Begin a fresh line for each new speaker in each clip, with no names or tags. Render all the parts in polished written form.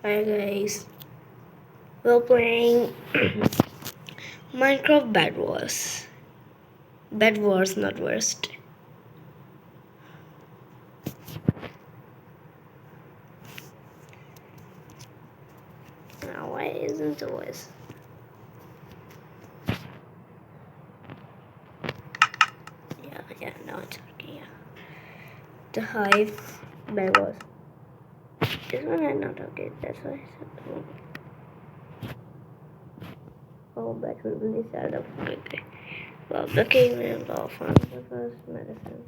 Hi guys, we're playing Minecraft Bedwars. Bedwars, not worst. Now, why isn't the voice? Yeah, now it's okay. Yeah. The hive Bedwars. This one is not okay. That's why I said. Oh, but will really start up quickly. Well, the caveman law found the first medicine.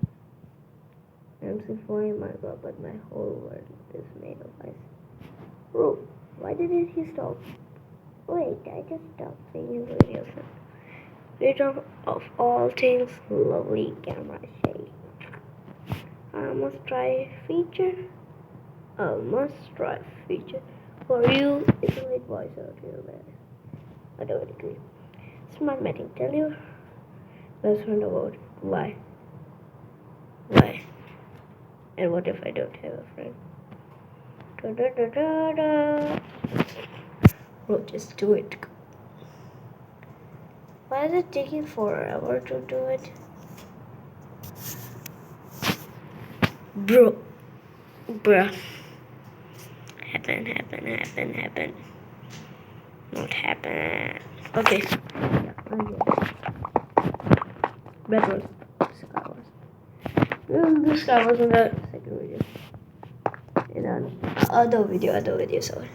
I'm C4 in Minecraft, but my whole world is made of ice. Bro, why didn't he stop? Wait, I just stopped seeing the video. Creator of all things, lovely camera shake. A must-try feature. A must-try feature for you. It's a late voice out here, man. I don't agree. Smart meeting. Tell you best friend about why. Why? And what if I don't have a friend? Da da da da da. Bro, just do it. Why is it taking forever to do it? Bruh. Happen. Not happen. Okay. Yeah, I'm here. Bedwars. Skywars. The Skywars in the second video. In another video, sorry.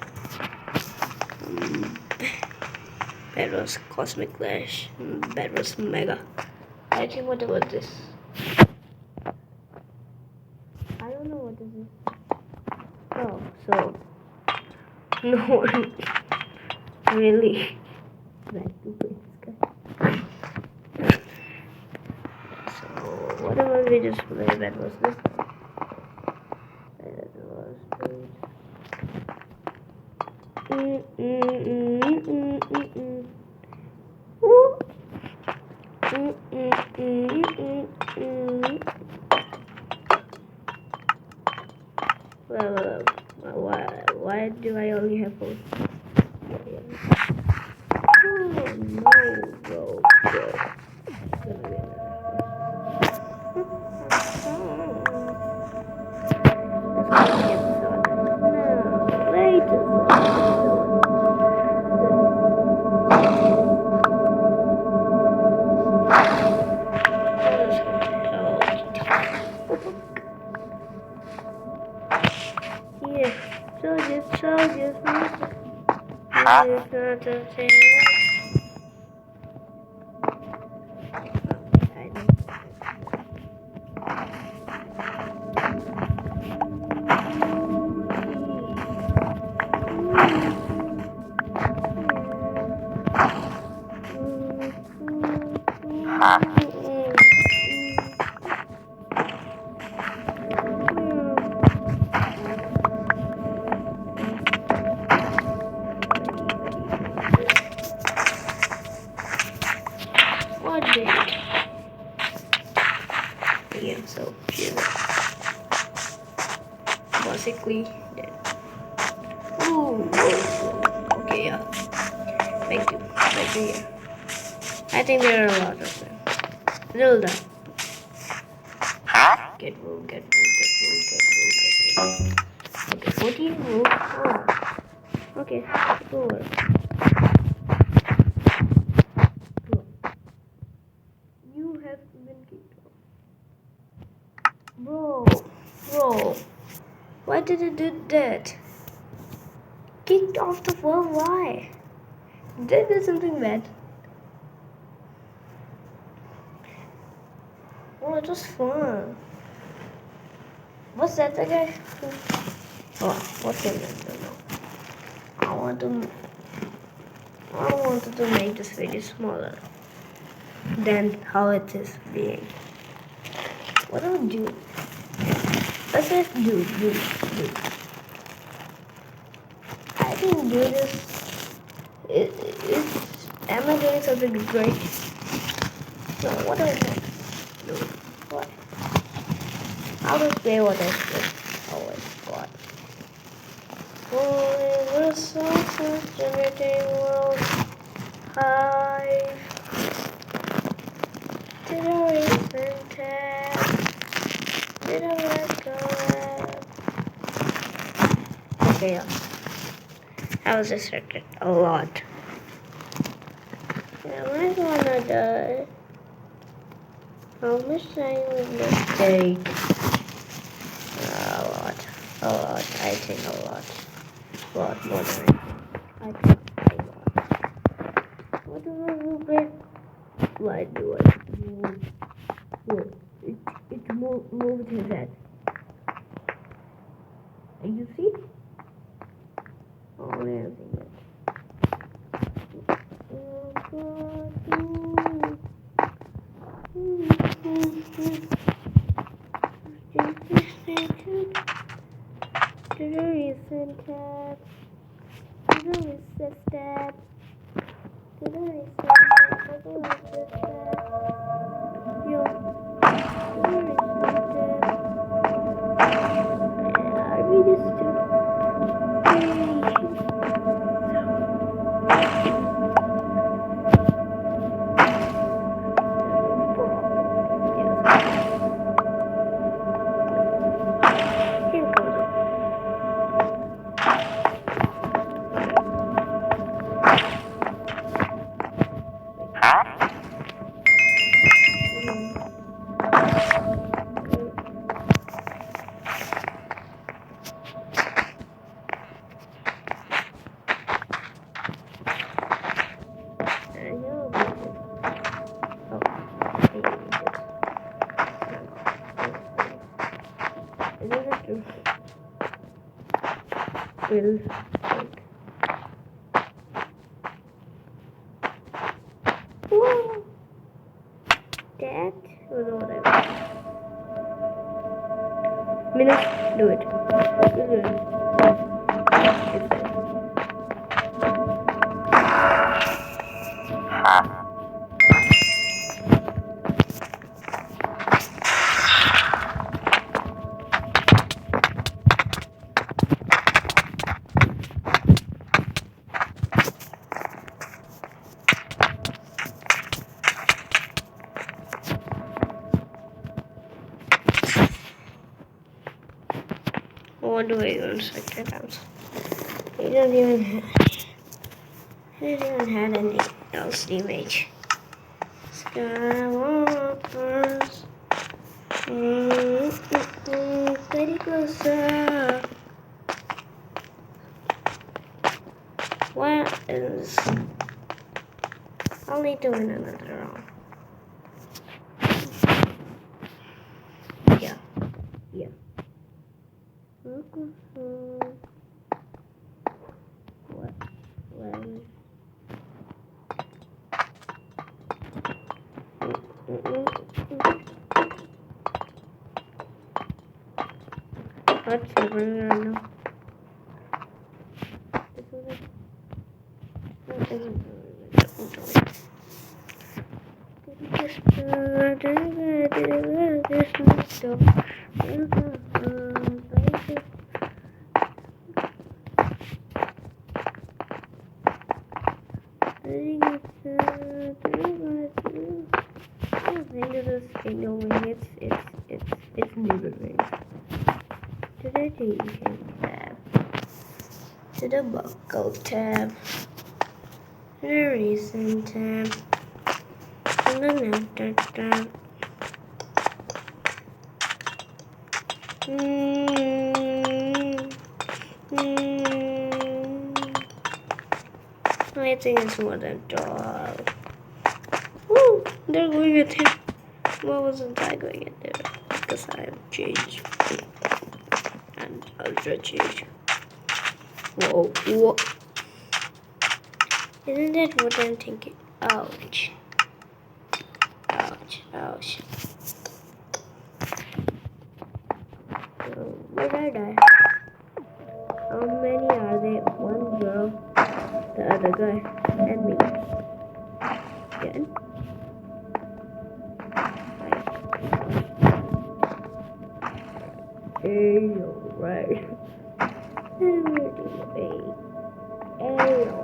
Bedwars Cosmic Clash. Bedwars Mega. I think what about this? I don't know what this is. Oh, so no one really like to play this guy. So what about we just play Bedwars this time? Well, why do I only have 4? Oh no, bro. Soldiers, What did it? Yeah, so she's basically dead. Ooh, whoa. Okay, yeah. Thank you. Here. I think there are a lot of them. Little done. Get wool. Okay, 14 wool. Oh. Okay, go over. You have been kicked off. Bro. Why did it do that? Kicked off the world, why? Did I do something bad? Oh, it was fun. What's that the guy? Oh, what's him? I don't know. I wanted to make this video smaller than how it is being. What do I do? Let's just do. I can do this. Am I doing something great? No, what do I do? What? I'll just play what I said. Oh my god. so generating world. Hive. Did I return tab? Did I let go of? Okay, yeah. I was distracted a lot. Am I gonna die? How much time will this take? A lot. I think a lot. A lot more than I think. I think a lot. What do I move it? Why do I move? Look, it moved his head. And you see? Oh, I'm seeing it. To the recent tab. To the recent tab. To the recent tab. To the recent tab. Yo. To the recent tab. I read this too. Will whoa, that was whatever. Minutes, do it. What do I even select items? He doesn't even have any else image. Skywalkers. Pretty closer. What is? I'll need to win another round. Yeah. What? When? What's happening right now? It's neighboring. To the teaching tab. To the buckle tab. To the recent tab. To the nectar tab. I think it's more than 12. Woo! They're going at him. Why wasn't I going at there? Because I have changed. And ultra change. Whoa. Isn't that what I'm thinking? Ouch. So, where did I die? How many are they? One girl, the other guy, and me. Again. Hey, alright. Ayo.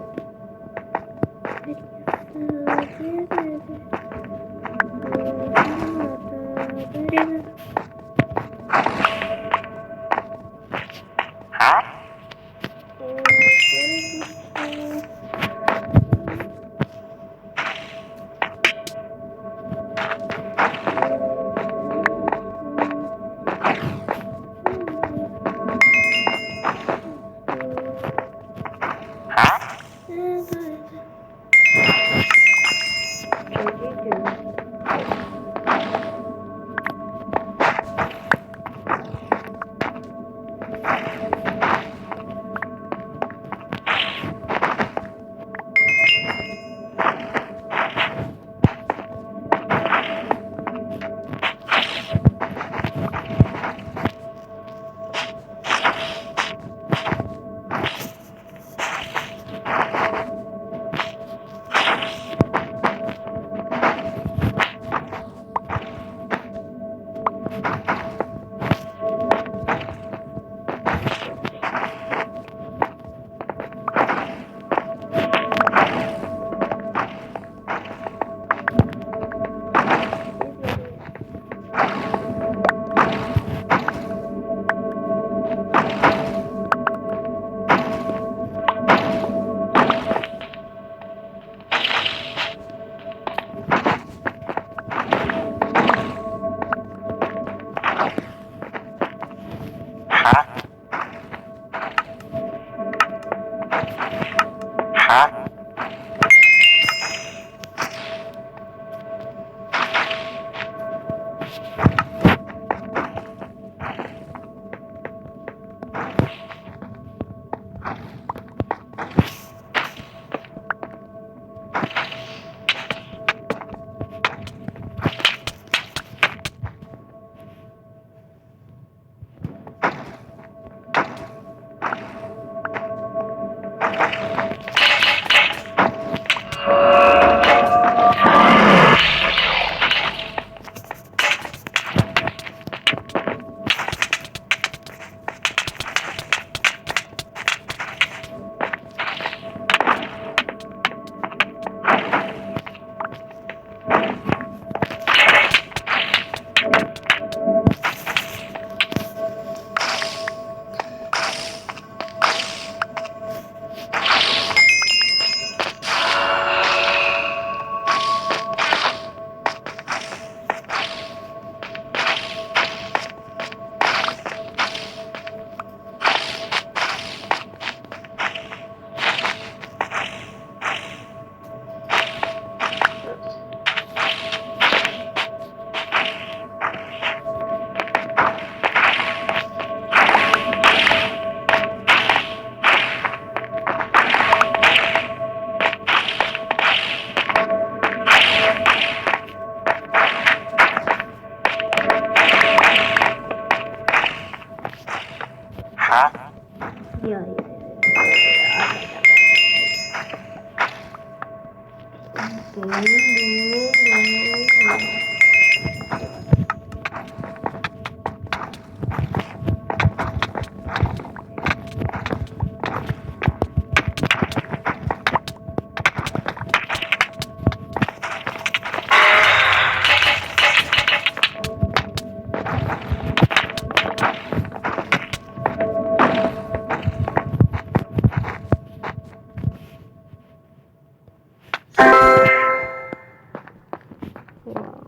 Wow.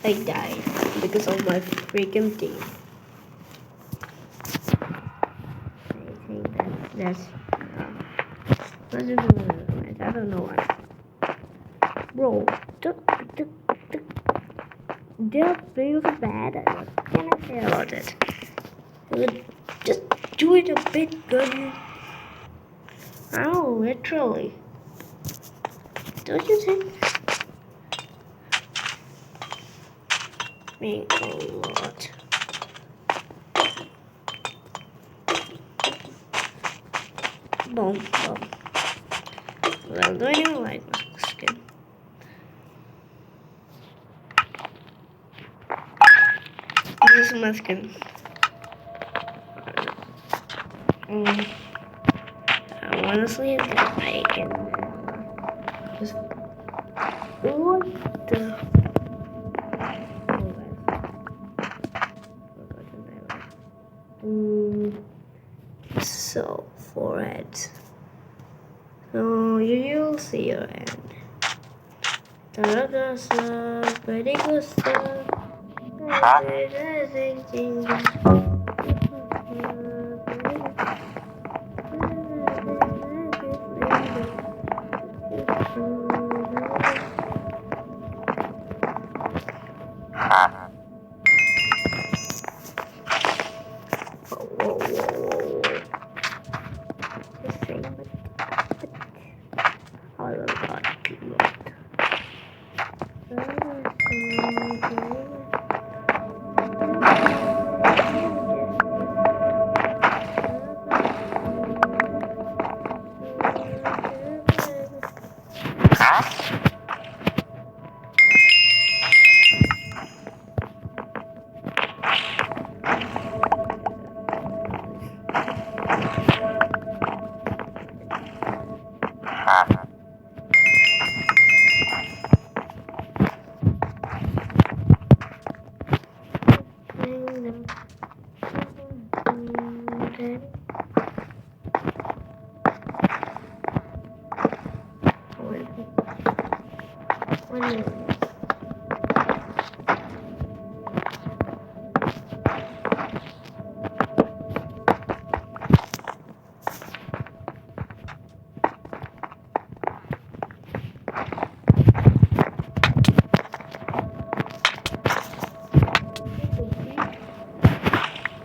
I died because of my freaking team. I think that's I don't know why. Bro, they're playing so bad. What can I say about it? Just do it a bit good. Oh, literally. Don't you think? Me a lot. Boom, boom. Well, do I even like my skin? This is my skin. honestly, I can just what the so forehead. So you'll see your end. Taragasa, very good stuff.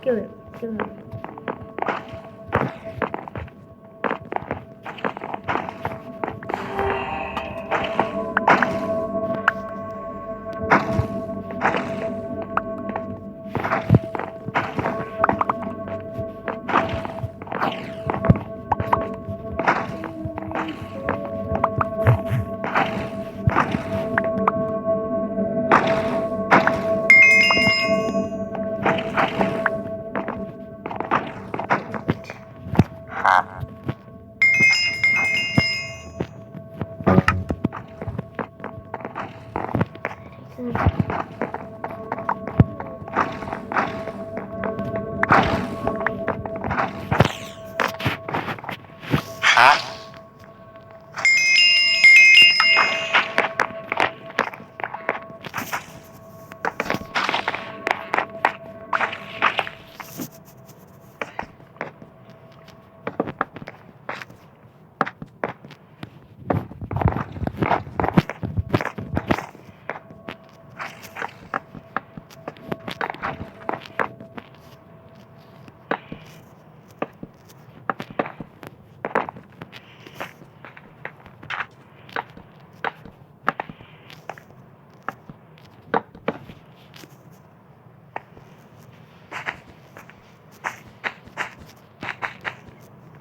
Kill him.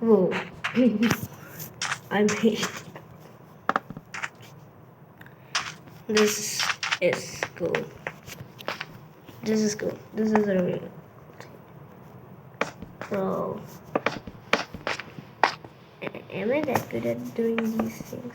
Whoa. I made this is cool. This is cool. This is really good. So am I that good at doing these things?